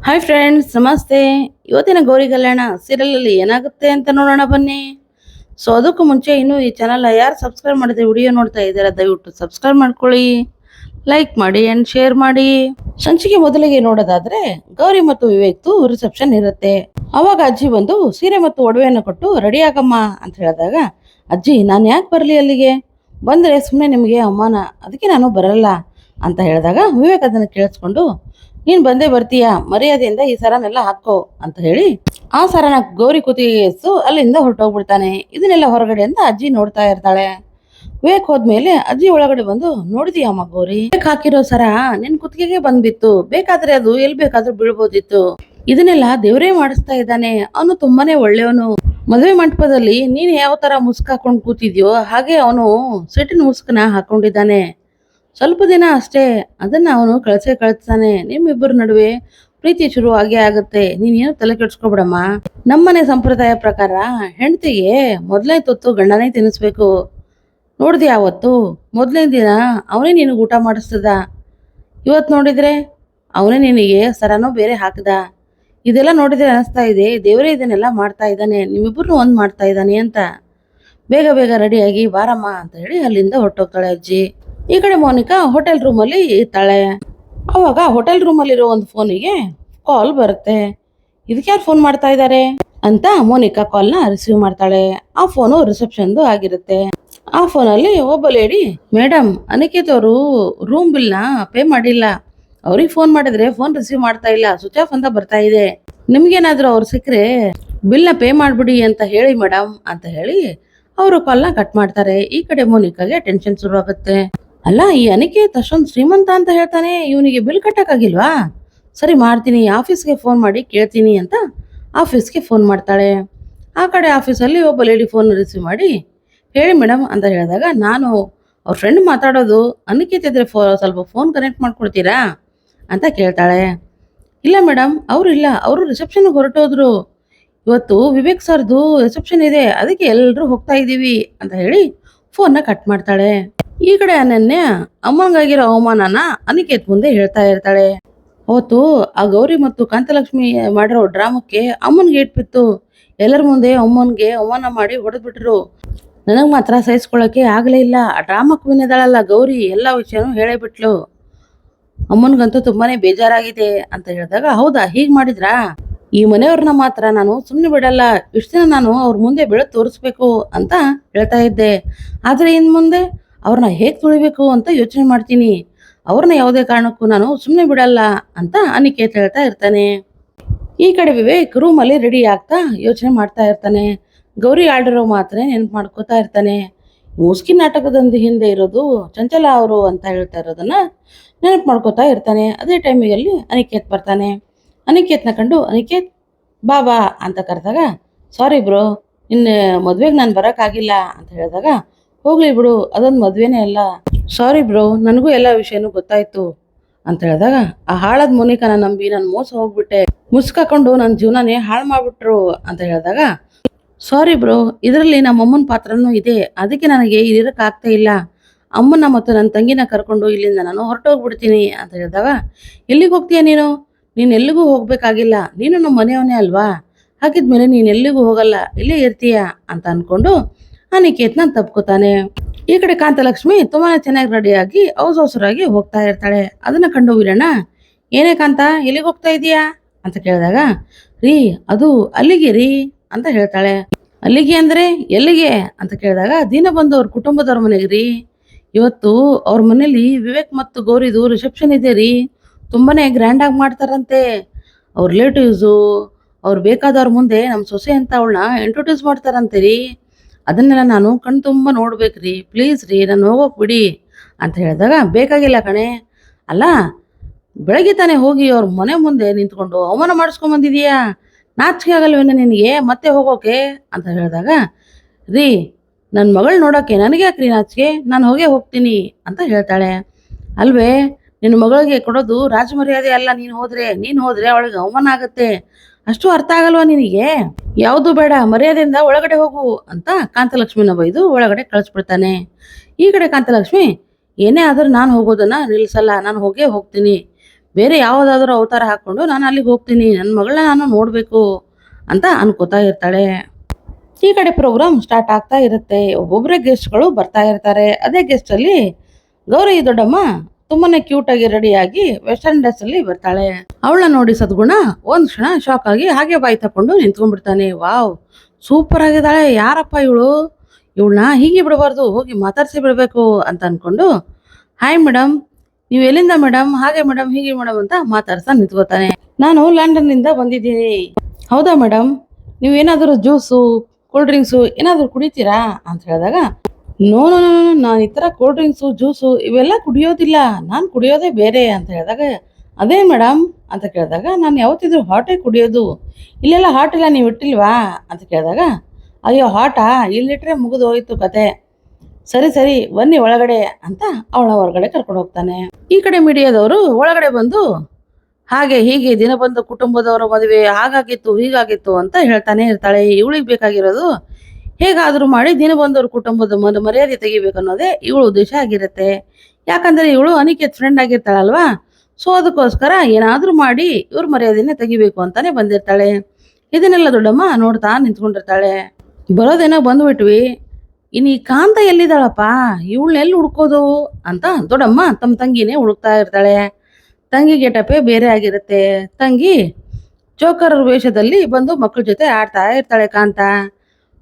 Hi friends, ನಮಸ್ತೆ. ಇವತ್ತಿನ ಗೌರಿ ಕಲ್ಯಾಣ ಸೀರಿಯಲಲ್ಲಿ ಏನಾಗುತ್ತೆ ಅಂತ ನೋಡೋಣ ಬನ್ನಿ. ಸೊ ಅದಕ್ಕೂ ಮುಂಚೆ ಇನ್ನೂ ಈ ಚಾನಲ್ ಯಾರು ಸಬ್ಸ್ಕ್ರೈಬ್ ಮಾಡಿದ್ರೆ ವಿಡಿಯೋ ನೋಡ್ತಾ ಇದ್ದೀರಾ, ದಯವಿಟ್ಟು ಸಬ್ಸ್ಕ್ರೈಬ್ ಮಾಡ್ಕೊಳ್ಳಿ, ಲೈಕ್ ಮಾಡಿ ಆ್ಯಂಡ್ ಶೇರ್ ಮಾಡಿ. ಸಂಚಿಕೆ ಮೊದಲಿಗೆ ನೋಡೋದಾದ್ರೆ ಗೌರಿ ಮತ್ತು ವಿವೇಕ್ದು ರಿಸೆಪ್ಷನ್ ಇರುತ್ತೆ. ಅವಾಗ ಅಜ್ಜಿ ಬಂದು ಸೀರೆ ಮತ್ತು ಒಡವೆಯನ್ನು ಕೊಟ್ಟು ರೆಡಿ ಆಗಮ್ಮ ಅಂತ ಹೇಳಿದಾಗ, ಅಜ್ಜಿ ನಾನು ಯಾಕೆ ಬರಲಿ ಅಲ್ಲಿಗೆ, ಬಂದರೆ ಸುಮ್ಮನೆ ನಿಮಗೆ ಅವಮಾನ, ಅದಕ್ಕೆ ನಾನು ಬರಲ್ಲ ಅಂತ ಹೇಳಿದಾಗ ವಿವೇಕ್ ಅದನ್ನು ಕೇಳಿಸ್ಕೊಂಡು, ನೀನು ಬಂದೇ ಬರ್ತೀಯಾ, ಮರ್ಯಾದೆಯಿಂದ ಈ ಸರನೆಲ್ಲ ಹಾಕೋ ಅಂತ ಹೇಳಿ ಆ ಸರನ ಗೌರಿ ಕುತ್ತಿಗೆ ಎತ್ತು ಅಲ್ಲಿಂದ ಹೊರಟೋಗ್ಬಿಡ್ತಾನೆ. ಇದನ್ನೆಲ್ಲ ಹೊರಗಡೆ ಅಂತ ಅಜ್ಜಿ ನೋಡ್ತಾ ಇರ್ತಾಳೆ. ವಿವೇಕ್ ಹೋದ್ಮೇಲೆ ಅಜ್ಜಿ ಒಳಗಡೆ ಬಂದು, ನೋಡಿದೀಯ ಅಮ್ಮ ಗೌರಿ, ವಿವೇಕ್ ಹಾಕಿರೋ ಸರ ನಿನ್ ಕುತ್ತಿಗೆಗೆ ಬಂದ್ಬಿತ್ತು, ಬೇಕಾದ್ರೆ ಅದು ಎಲ್ಲಿ ಬೇಕಾದ್ರೂ ಬೀಳ್ಬೋದಿತ್ತು. ಇದನ್ನೆಲ್ಲ ದೇವರೇ ಮಾಡಿಸ್ತಾ ಇದ್ದಾನೆ, ಅವನು ತುಂಬಾನೇ ಒಳ್ಳೆಯವನು. ಮದುವೆ ಮಂಟಪದಲ್ಲಿ ನೀನ್ ಯಾವ ತರ ಮುಸ್ಕ್ ಹಾಕೊಂಡು ಕೂತಿದ್ಯೋ ಹಾಗೆ ಅವನು ಸಿಟ್ಟಿನ ಮುಸ್ಕನ ಹಾಕೊಂಡಿದ್ದಾನೆ. ಸ್ವಲ್ಪ ದಿನ ಅಷ್ಟೇ, ಅದನ್ನ ಅವನು ಕಳಿಸ್ತಾನೆ. ನಿಮ್ಮಿಬ್ಬರ ನಡುವೆ ಪ್ರೀತಿ ಶುರು ಆಗೇ ಆಗುತ್ತೆ, ನೀನೇನು ತಲೆ ಕೆಡ್ಸ್ಕೊಬಿಡಮ್ಮ. ನಮ್ಮನೆ ಸಂಪ್ರದಾಯ ಪ್ರಕಾರ ಹೆಂಡತಿಗೆ ಮೊದಲನೇ ತುತ್ತು ಗಂಡನೇ ತಿನ್ನಿಸ್ಬೇಕು. ನೋಡ್ದೆ ಅವತ್ತು ಮೊದಲನೇ ದಿನ ಅವನೇ ನಿನಗೆ ಊಟ ಮಾಡಿಸ್ತದ, ಇವತ್ತು ನೋಡಿದ್ರೆ ಅವನೇ ನಿನಗೆ ಸರನೋ ಬೇರೆ ಹಾಕದ. ಇದೆಲ್ಲ ನೋಡಿದ್ರೆ ಅನಿಸ್ತಾ ಇದೆ ದೇವರೇ ಇದನ್ನೆಲ್ಲ ಮಾಡ್ತಾ ಇದ್ದಾನೆ, ನಿಮ್ಮಿಬ್ಬರನ್ನು ಒಂದ್ ಮಾಡ್ತಾ ಇದ್ದಾನೆ ಅಂತ. ಬೇಗ ಬೇಗ ರೆಡಿಯಾಗಿ ಬಾರಮ್ಮ ಅಂತ ಹೇಳಿ ಅಲ್ಲಿಂದ ಹೊರಟೋಗ್ತಾಳೆ ಅಜ್ಜಿ. ಈ ಕಡೆ ಮೋನಿಕಾ ಹೋಟೆಲ್ ರೂಮಲ್ಲಿ ಇರ್ತಾಳೆ. ಅವಾಗ ಹೋಟೆಲ್ ರೂಮಲ್ಲಿರೋ ಒಂದು ಫೋನಿಗೆ ಕಾಲ್ ಬರುತ್ತೆ. ಇದಕ್ಕೆ ಯಾರು ಫೋನ್ ಮಾಡ್ತಾ ಇದ್ದಾರೆ ಅಂತ ಮೋನಿಕಾ ಕಾಲ್ನ ರಿಸೀವ್ ಮಾಡ್ತಾಳೆ. ಆ ಫೋನು ರಿಸೆಪ್ಷನ್ದು ಆಗಿರುತ್ತೆ. ಆ ಫೋನಲ್ಲಿ ಒಬ್ಬ ಲೇಡಿ, ಮೇಡಮ್ ಅನಿಕೇತ್ ಅವರು ರೂಮ್ ಬಿಲ್ನ ಪೇ ಮಾಡಿಲ್ಲ, ಅವ್ರಿಗೆ ಫೋನ್ ಮಾಡಿದ್ರೆ ಫೋನ್ ರಿಸೀವ್ ಮಾಡ್ತಾ ಇಲ್ಲ, ಸ್ವಿಚ್ ಆಫ್ ಅಂತ ಬರ್ತಾ ಇದೆ, ನಿಮ್ಗೇನಾದ್ರೂ ಅವ್ರು ಸಿಕ್ಕರೆ ಬಿಲ್ನ ಪೇ ಮಾಡ್ಬಿಡಿ ಅಂತ ಹೇಳಿ ಮೇಡಮ್ ಅಂತ ಹೇಳಿ ಅವರು ಕಾಲ್ನ ಕಟ್ ಮಾಡ್ತಾರೆ. ಈ ಕಡೆ ಮೋನಿಕಾಗೆ ಟೆನ್ಷನ್ ಶುರು ಆಗುತ್ತೆ. ಅಲ್ಲ, ಈ ಅನಿಕೇತ್ ಅಷ್ಟೊಂದು ಶ್ರೀಮಂತ ಅಂತ ಹೇಳ್ತಾನೆ, ಇವನಿಗೆ ಬಿಲ್ ಕಟ್ಟಕ್ಕಾಗಿಲ್ವಾ, ಸರಿ ಮಾಡ್ತೀನಿ, ಆಫೀಸ್ಗೆ ಫೋನ್ ಮಾಡಿ ಕೇಳ್ತೀನಿ ಅಂತ ಆಫೀಸ್ಗೆ ಫೋನ್ ಮಾಡ್ತಾಳೆ. ಆ ಕಡೆ ಆಫೀಸಲ್ಲಿ ಒಬ್ಬ ಲೇಡಿ ಫೋನ್ ರಿಸೀವ್ ಮಾಡಿ, ಹೇಳಿ ಮೇಡಮ್ ಅಂತ ಹೇಳಿದಾಗ, ನಾನು ಅವ್ರ ಫ್ರೆಂಡ್ ಮಾತಾಡೋದು, ಅನಿಕೇತ್ ಇದ್ರೆ ಸ್ವಲ್ಪ ಫೋನ್ ಕನೆಕ್ಟ್ ಮಾಡ್ಕೊಡ್ತೀರಾ ಅಂತ ಕೇಳ್ತಾಳೆ. ಇಲ್ಲ ಮೇಡಮ್, ಅವರು ಇಲ್ಲ, ಅವರು ರಿಸೆಪ್ಷನ್ಗೆ ಹೊರಟೋದ್ರು, ಇವತ್ತು ವಿವೇಕ್ ಸರ್ದು ರಿಸೆಪ್ಷನ್ ಇದೆ, ಅದಕ್ಕೆ ಎಲ್ಲರೂ ಹೋಗ್ತಾ ಇದ್ದೀವಿ ಅಂತ ಹೇಳಿ ಫೋನ್ನ ಕಟ್ ಮಾಡ್ತಾಳೆ. ಈ ಕಡೆ ಅನನ್ಯ ಅಮ್ಮನಿಗಾಗಿರೋ ಅವಮಾನನ ಅನಿಕೇತ್ ಮುಂದೆ ಹೇಳ್ತಾ ಇರ್ತಾಳೆ. ಅವತ್ತು ಆ ಗೌರಿ ಮತ್ತು ಕಾಂತಲಕ್ಷ್ಮಿ ಮಾಡಿರೋ ಡ್ರಾಮಕ್ಕೆ ಅಮ್ಮನ್ಗೆ ಇಟ್ಬಿತ್ತು, ಎಲ್ಲರ ಮುಂದೆ ಅಮ್ಮನ್ಗೆ ಅವಮಾನ ಮಾಡಿ ಹೊಡೆದ್ಬಿಟ್ರು, ನನಗ್ ಮಾತ್ರ ಸಹಿಸ್ಕೊಳಕ್ಕೆ ಆಗ್ಲೇ ಇಲ್ಲ. ಆ ಡ್ರಾಮಾ ಕ್ವೀನ್ ಇದ್ದಾಳಲ್ಲ ಗೌರಿ, ಎಲ್ಲ ವಿಷಯನೂ ಹೇಳೇ ಬಿಟ್ಲು, ಅಮ್ಮನ್ಗಂತೂ ತುಂಬಾನೇ ಬೇಜಾರಾಗಿದೆ ಅಂತ ಹೇಳಿದಾಗ, ಹೌದಾ ಹೀಗ್ ಮಾಡಿದ್ರಾ, ಈ ಮನೆಯವ್ರನ್ನ ಮಾತ್ರ ನಾನು ಸುಮ್ಮನೆ ಬಿಡಲ್ಲ, ಇಷ್ಟ ದಿನ ನಾನು ಅವ್ರ ಮುಂದೆ ಬೆಳೆದು ತೋರಿಸ್ಬೇಕು ಅಂತ ಹೇಳ್ತಾ ಇದ್ದೆ, ಆದ್ರೆ ಇನ್ ಮುಂದೆ ಅವ್ರನ್ನ ಹೇಗೆ ತುಳಿಬೇಕು ಅಂತ ಯೋಚನೆ ಮಾಡ್ತೀನಿ, ಅವ್ರನ್ನ ಯಾವುದೇ ಕಾರಣಕ್ಕೂ ನಾನು ಸುಮ್ಮನೆ ಬಿಡಲ್ಲ ಅಂತ ಅನಿಕೇತ್ ಹೇಳ್ತಾ ಇರ್ತಾನೆ. ಈ ಕಡೆ ವಿವೇಕ್ ರೂಮಲ್ಲಿ ರೆಡಿ ಆಗ್ತಾ ಯೋಚನೆ ಮಾಡ್ತಾ ಇರ್ತಾನೆ. ಗೌರಿ ಆಡಿರೋ ಮಾತ್ರ ನೆನ್ಪು ಮಾಡ್ಕೋತಾ ಇರ್ತಾನೆ. ಮುಸ್ಕಿ ನಾಟಕದೊಂದು ಹಿಂದೆ ಇರೋದು ಚಂಚಲ ಅವರು ಅಂತ ಹೇಳ್ತಾ ಇರೋದನ್ನ ನೆನಪು ಮಾಡ್ಕೋತಾ ಇರ್ತಾನೆ. ಅದೇ ಟೈಮಿಗಲ್ಲಿ ಅನಿಕೇತ್ ಬರ್ತಾನೆ. ಅನಿಕೇತ್ನ ಕಂಡು, ಅನಿಕೇತ್ ಬಾ ಬಾ ಅಂತ ಕರೆದಾಗ, ಸಾರಿ ಬ್ರೋ, ನಿನ್ನ ಮದ್ವೆಗೆ ನಾನು ಬರೋಕ್ಕಾಗಿಲ್ಲ ಅಂತ ಹೇಳಿದಾಗ, ಹೋಗ್ಲಿ ಬಿಡು, ಅದೊಂದು ಮದ್ವೆನೇ ಅಲ್ಲ, ಸಾರಿ ಬ್ರೋ, ನನಗೂ ಎಲ್ಲ ವಿಷಯನೂ ಗೊತ್ತಾಯ್ತು ಅಂತ ಹೇಳಿದಾಗ, ಆ ಹಾಳಾದ ಮೋನಿಕಾನ ನಂಬಿ ನಾನು ಮೋಸ ಹೋಗ್ಬಿಟ್ಟೆ, ಮುಸ್ಕಾಕೊಂಡು ನನ್ನ ಜೀವನನೇ ಹಾಳು ಮಾಡ್ಬಿಟ್ರು ಅಂತ ಹೇಳಿದಾಗ, ಸಾರಿ ಬ್ರೋ, ಇದರಲ್ಲಿ ನಮ್ಮಮ್ಮನ ಪಾತ್ರನೂ ಇದೆ, ಅದಕ್ಕೆ ನನಗೆ ಇರಕ್ಕಾಗ್ತಾ ಇಲ್ಲ, ಅಮ್ಮನ ಮತ್ತು ನನ್ನ ತಂಗಿನ ಕರ್ಕೊಂಡು ಇಲ್ಲಿಂದ ನಾನು ಹೊರಟೋಗ್ಬಿಡ್ತೀನಿ ಅಂತ ಹೇಳಿದಾಗ, ಎಲ್ಲಿಗೆ ಹೋಗ್ತೀಯ ನೀನು, ನೀನು ಎಲ್ಲಿಗೂ ಹೋಗ್ಬೇಕಾಗಿಲ್ಲ, ನೀನು ನಮ್ಮ ಮನೆಯವನೇ ಅಲ್ವಾ, ಹಾಗಿದ್ಮೇಲೆ ನೀನು ಎಲ್ಲಿಗೂ ಹೋಗಲ್ಲ, ಇಲ್ಲೇ ಇರ್ತೀಯ ಅಂತ ಅನ್ಕೊಂಡು ಅನಿಕೇತ್ನ ತಪ್ಕೋತಾನೆ. ಈ ಕಡೆ ಕಾಂತಲಕ್ಷ್ಮಿ ತುಂಬಾನೇ ಚೆನ್ನಾಗಿ ರೆಡಿಯಾಗಿ ಅವಸರವಾಗಿ ಹೋಗ್ತಾ ಇರ್ತಾಳೆ. ಅದನ್ನ ಕಂಡು ವೀರಣ್ಣ, ಏನೇ ಕಾಂತ, ಎಲ್ಲಿಗೆ ಹೋಗ್ತಾ ಇದೀಯಾ ಅಂತ ಕೇಳಿದಾಗ, ರೀ ಅದು ಅಲ್ಲಿಗೆ ರೀ ಅಂತ ಹೇಳ್ತಾಳೆ. ಅಲ್ಲಿಗೆ ಅಂದ್ರೆ ಎಲ್ಲಿಗೆ ಅಂತ ಕೇಳಿದಾಗ, ದಿನ ಬಂದು ಅವ್ರ ಕುಟುಂಬದವ್ರ ಮನೆಗೆ ರೀ, ಇವತ್ತು ಅವ್ರ ಮನೇಲಿ ವಿವೇಕ್ ಮತ್ತು ಗೌರಿದು ರಿಸೆಪ್ಷನ್ ಇದೆ ರೀ, ತುಂಬಾನೇ ಗ್ರ್ಯಾಂಡ್ ಆಗಿ ಮಾಡ್ತಾರಂತೆ, ಅವ್ರ ರಿಲೇಟಿವ್ಸು ಅವ್ರು ಬೇಕಾದವ್ರ ಮುಂದೆ ನಮ್ಮ ಸೊಸೆ ಅಂತ ಅವಳನ್ನ ಇಂಟ್ರೊಡ್ಯೂಸ್ ಮಾಡ್ತಾರಂತೆ ರೀ, ಅದನ್ನೆಲ್ಲ ನಾನು ಕಣ್ ತುಂಬ ನೋಡ್ಬೇಕ್ರಿ, ಪ್ಲೀಸ್ ರೀ ನಾನು ಹೋಗೋಕೆ ಬಿಡಿ ಅಂತ ಹೇಳಿದಾಗ, ಬೇಕಾಗಿಲ್ಲ ಕಣೆ, ಅಲ್ಲ ಬೆಳಗ್ಗೆ ತಾನೇ ಹೋಗಿ ಅವ್ರ ಮನೆ ಮುಂದೆ ನಿಂತ್ಕೊಂಡು ಅವಮಾನ ಮಾಡಿಸ್ಕೊಂಬಂದಿದೀಯಾ, ನಾಚಿಕೆ ಆಗಲ್ವೇನ ನಿನಗೆ ಮತ್ತೆ ಹೋಗೋಕೆ ಅಂತ ಹೇಳಿದಾಗ, ರೀ ನನ್ನ ಮಗಳು ನೋಡೋಕ್ಕೆ ನನಗೆ ಯಾಕ್ರಿ ನಾಚಿಕೆ, ನಾನು ಹೋಗ್ತೀನಿ ಅಂತ ಹೇಳ್ತಾಳೆ. ಅಲ್ವೇ, ನಿನ್ನ ಮಗಳಿಗೆ ಕೊಡೋದು ರಾಜಮರ್ಯಾದೆ ಅಲ್ಲ, ನೀನು ಹೋದ್ರೆ ಅವಳಿಗೆ ಅವಮಾನ ಆಗುತ್ತೆ, ಅಷ್ಟು ಅರ್ಥ ಆಗಲ್ವಾ ನಿನಗೆ, ಯಾವುದು ಬೇಡ, ಮರ್ಯಾದೆಯಿಂದ ಒಳಗಡೆ ಹೋಗು ಅಂತ ಕಾಂತಲಕ್ಷ್ಮಿನ ಬೈದು ಒಳಗಡೆ ಕಳಿಸ್ಬಿಡ್ತಾನೆ. ಈ ಕಡೆ ಕಾಂತಲಕ್ಷ್ಮಿ, ಏನೇ ಆದ್ರೂ ನಾನು ಹೋಗೋದನ್ನ ನಿಲ್ಸಲ್ಲ, ನಾನು ಹೋಗೇ ಹೋಗ್ತೀನಿ, ಬೇರೆ ಯಾವುದಾದ್ರೂ ಅವತಾರ ಹಾಕ್ಕೊಂಡು ನಾನು ಅಲ್ಲಿಗೆ ಹೋಗ್ತೀನಿ, ನನ್ನ ಮಗಳನ್ನ ನಾನು ನೋಡಬೇಕು ಅಂತ ಅನ್ಕೋತಾ ಇರ್ತಾಳೆ. ಈ ಕಡೆ ಪ್ರೋಗ್ರಾಮ್ ಸ್ಟಾರ್ಟ್ ಆಗ್ತಾ ಇರುತ್ತೆ. ಒಬ್ಬೊಬ್ಬರೇ ಗೆಸ್ಟ್ಗಳು ಬರ್ತಾ ಇರ್ತಾರೆ. ಅದೇ ಗೆಸ್ಟಲ್ಲಿ ಗೌರಿ ದೊಡ್ಡಮ್ಮ ತುಂಬಾನೇ ಕ್ಯೂಟ್ ಆಗಿ ರೆಡಿಯಾಗಿ ವೆಸ್ಟರ್ನ್ ಡ್ರೆಸ್ ಅಲ್ಲಿ ಬರ್ತಾಳೆ. ಅವಳನ್ನ ನೋಡಿ ಸದ್ಗುಣ ಒಂದ್ ಕ್ಷಣ ಶಾಕ್ ಆಗಿ ಹಾಗೆ ಬಾಯಿ ತಕೊಂಡು ನಿಂತ್ಕೊಂಡ್ಬಿಡ್ತಾನೆ. ವಾವ್, ಸೂಪರ್ ಆಗಿದ್ದಾಳೆ, ಯಾರಪ್ಪ ಇವಳು, ಇವಳನ್ನ ಹೀಗೆ ಬಿಡಬಾರ್ದು, ಹೋಗಿ ಮಾತಾಡ್ಸಿ ಬಿಡಬೇಕು ಅಂತ ಅನ್ಕೊಂಡು, ಹಾಯ್ ಮೇಡಮ್, ನೀವು ಎಲ್ಲಿಂದ ಮೇಡಮ್, ಹಾಗೆ ಮೇಡಮ್, ಹೀಗೆ ಮೇಡಮ್ ಅಂತ ಮಾತಾಡ್ತಾ ನಿಂತ್ಕೋತಾನೆ. ನಾನು ಲಂಡನ್ ನಿಂದ ಬಂದಿದ್ದೀನಿ. ಹೌದಾ ಮೇಡಮ್, ನೀವೇನಾದರೂ ಜ್ಯೂಸು ಕೂಲ್ ಡ್ರಿಂಕ್ಸು ಏನಾದರೂ ಕುಡಿತೀರಾ ಅಂತ ಹೇಳಿದಾಗ, ನೋ ನೋ ನೋ, ನಾನು ಈ ಥರ ಕೂಲ್ ಡ್ರಿಂಕ್ಸು ಜ್ಯೂಸು ಇವೆಲ್ಲ ಕುಡಿಯೋದಿಲ್ಲ, ನಾನು ಕುಡಿಯೋದೇ ಬೇರೆ ಅಂತ ಹೇಳಿದಾಗ, ಅದೇ ಮೇಡಮ್ ಅಂತ ಕೇಳಿದಾಗ, ನಾನು ಯಾವತ್ತಿದ್ರು ಹಾಟೇ ಕುಡಿಯೋದು, ಇಲ್ಲೆಲ್ಲ ಹಾಟ್ ಇಲ್ಲ, ನೀವು ಇಟ್ಟಿಲ್ವಾ ಅಂತ ಕೇಳಿದಾಗ, ಅಯ್ಯೋ ಹಾಟಾ, ಇಲ್ಲಿಟ್ರೆ ಮುಗಿದು ಹೋಯ್ತು ಕತೆ, ಸರಿ ಸರಿ ಬನ್ನಿ ಒಳಗಡೆ ಅಂತ ಅವಳ ಹೊರಗಡೆ ಕರ್ಕೊಂಡು ಹೋಗ್ತಾನೆ. ಈ ಕಡೆ ಮೀಡಿಯಾದವರು ಒಳಗಡೆ ಬಂದು ಹಾಗೆ ಹೀಗೆ ದಿನಬಂಧು ಕುಟುಂಬದವರ ಮದುವೆ ಹಾಗಾಗಿತ್ತು ಹೀಗಾಗಿತ್ತು ಅಂತ ಹೇಳ್ತಾನೆ ಇರ್ತಾಳೆ. ಇವಳಿಗೆ ಬೇಕಾಗಿರೋದು ಹೇಗಾದರೂ ಮಾಡಿ ದಿನಬಂಧುವ್ರ ಕುಟುಂಬದ ಮರ್ಯಾದೆ ತೆಗಿಬೇಕು ಅನ್ನೋದೇ ಇವಳು ಉದ್ದೇಶ ಆಗಿರುತ್ತೆ. ಯಾಕಂದ್ರೆ ಇವಳು ಅನಿಕೇತ್ ಫ್ರೆಂಡ್ ಆಗಿರ್ತಾಳಲ್ವಾ, ಸೊ ಅದಕ್ಕೋಸ್ಕರ ಏನಾದರೂ ಮಾಡಿ ಇವ್ರ ಮರ್ಯಾದೆನೇ ತೆಗಿಬೇಕು ಅಂತಾನೆ ಬಂದಿರ್ತಾಳೆ. ಇದನ್ನೆಲ್ಲ ದೊಡ್ಡಮ್ಮ ನೋಡ್ತಾ ನಿಂತ್ಕೊಂಡಿರ್ತಾಳೆ. ಬರೋದೇನೋ ಬಂದ್ಬಿಟ್ವಿ, ಇನ್ನು ಈ ಕಾಂತ ಎಲ್ಲಿದ್ದಾಳಪ್ಪ, ಇವಳನ್ನೆಲ್ಲಿ ಹುಡ್ಕೋದು ಅಂತ ದೊಡ್ಡಮ್ಮ ತಮ್ಮ ತಂಗಿನೇ ಹುಡುಕ್ತಾ ಇರ್ತಾಳೆ. ತಂಗಿ ಗೆಟಪೇ ಬೇರೆ ಆಗಿರುತ್ತೆ. ತಂಗಿ ಜೋಕರ್ ವೇಷದಲ್ಲಿ ಬಂದು ಮಕ್ಕಳ ಜೊತೆ ಆಡ್ತಾ ಇರ್ತಾಳೆ. ಕಾಂತ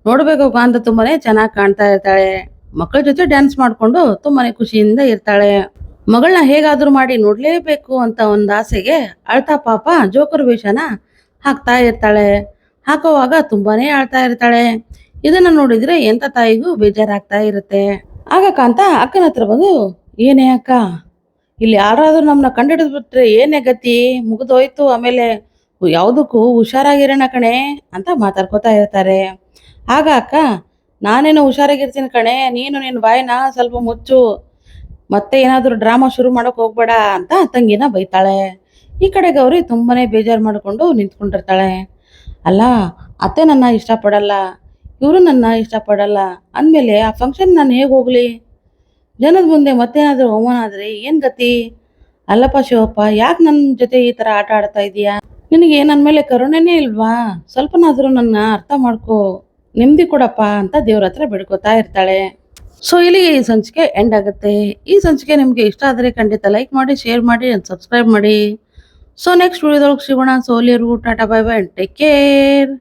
ನೋಡ್ಬೇಕು, ಕಾಂತ ತುಂಬಾನೇ ಚೆನ್ನಾಗಿ ಕಾಣ್ತಾ ಇರ್ತಾಳೆ. ಮಕ್ಕಳ ಜೊತೆ ಡ್ಯಾನ್ಸ್ ಮಾಡ್ಕೊಂಡು ತುಂಬಾನೇ ಖುಷಿಯಿಂದ ಇರ್ತಾಳೆ. ಮಗಳನ್ನ ಹೇಗಾದ್ರೂ ಮಾಡಿ ನೋಡ್ಲೇಬೇಕು ಅಂತ ಒಂದು ಆಸೆಗೆ ಅಳ್ತಾ ಪಾಪ ಜೋಕರ್ ವೇಷನ ಹಾಕ್ತಾ ಇರ್ತಾಳೆ. ಹಾಕೋವಾಗ ತುಂಬಾನೇ ಆಳ್ತಾ ಇರ್ತಾಳೆ. ಇದನ್ನ ನೋಡಿದ್ರೆ ಎಂತ ತಾಯಿಗೂ ಬೇಜಾರಾಗ್ತಾ ಇರುತ್ತೆ. ಆಗ ಕಾಂತ ಅಕ್ಕನ ಹತ್ರ ಬಂದು, ಏನೇ ಅಕ್ಕ, ಇಲ್ಲಿ ಯಾರಾದ್ರೂ ನಮ್ಮನ್ನ ಕಂಡಿಡಿದ್ ಬಿಟ್ರೆ ಏನೇ ಗತಿ, ಮುಗಿದೋಯ್ತು, ಆಮೇಲೆ ಯಾವುದಕ್ಕೂ ಹುಷಾರಾಗಿರೋಣ ಕಣೆ ಅಂತ ಮಾತಾಡ್ಕೋತಾ ಇರ್ತಾರೆ. ಆಗ ಅಕ್ಕ, ನಾನೇನು ಹುಷಾರಾಗಿರ್ತೀನಿ ಕಣೆ, ನೀನು ನಿನ್ನ ಬಾಯಿನ ಸ್ವಲ್ಪ ಮುಚ್ಚು, ಮತ್ತೆ ಏನಾದರೂ ಡ್ರಾಮಾ ಶುರು ಮಾಡೋಕೆ ಹೋಗ್ಬೇಡ ಅಂತ ತಂಗಿನ ಬೈತಾಳೆ. ಈ ಕಡೆ ಗೌರಿ ತುಂಬಾನೇ ಬೇಜಾರು ಮಾಡಿಕೊಂಡು ನಿಂತ್ಕೊಂಡಿರ್ತಾಳೆ. ಅಲ್ಲ, ಅತ್ತೆ ನನ್ನ ಇಷ್ಟಪಡಲ್ಲ, ಇವರು ನನ್ನ ಇಷ್ಟಪಡಲ್ಲ ಅಂದಮೇಲೆ ಆ ಫಂಕ್ಷನ್ ನಾನು ಹೇಗೆ ಹೋಗ್ಲಿ, ಜನದ ಮುಂದೆ ಮತ್ತೇನಾದರೂ ಅವಮಾನ ಆದರೆ ಏನು ಗತಿ, ಅಲ್ಲಪ್ಪ ಶಿವಪ್ಪ, ಯಾಕೆ ನನ್ನ ಜೊತೆ ಈ ಥರ ಆಟ ಆಡ್ತಾ ಇದೀಯಾ, ನಿನಗೆ ನನ್ನ ಮೇಲೆ ಕರುಣೆನೇ ಇಲ್ವಾ, ಸ್ವಲ್ಪನಾದರೂ ನನ್ನ ಅರ್ಥ ಮಾಡ್ಕೋ, ನೆಮ್ಮದಿ ಕೊಡಪ್ಪ ಅಂತ ದೇವ್ರ ಹತ್ರ ಬಿಡ್ಕೋತಾ ಇರ್ತಾಳೆ. ಸೊ ಇಲ್ಲಿಗೆ ಈ ಸಂಚಿಕೆ ಎಂಡ್ ಆಗುತ್ತೆ. ಈ ಸಂಚಿಕೆ ನಿಮಗೆ ಇಷ್ಟ ಆದರೆ ಖಂಡಿತ ಲೈಕ್ ಮಾಡಿ, ಶೇರ್ ಮಾಡಿ, ಸಬ್ಸ್ಕ್ರೈಬ್ ಮಾಡಿ. ಸೊ ನೆಕ್ಸ್ಟ್ ವಿಡಿಯೋದೊಳಗೆ ಸಿಗೋಣ. ಸೊ ಅಲ್ಲಿವರೆಗೂ Tata, bye bye, take care.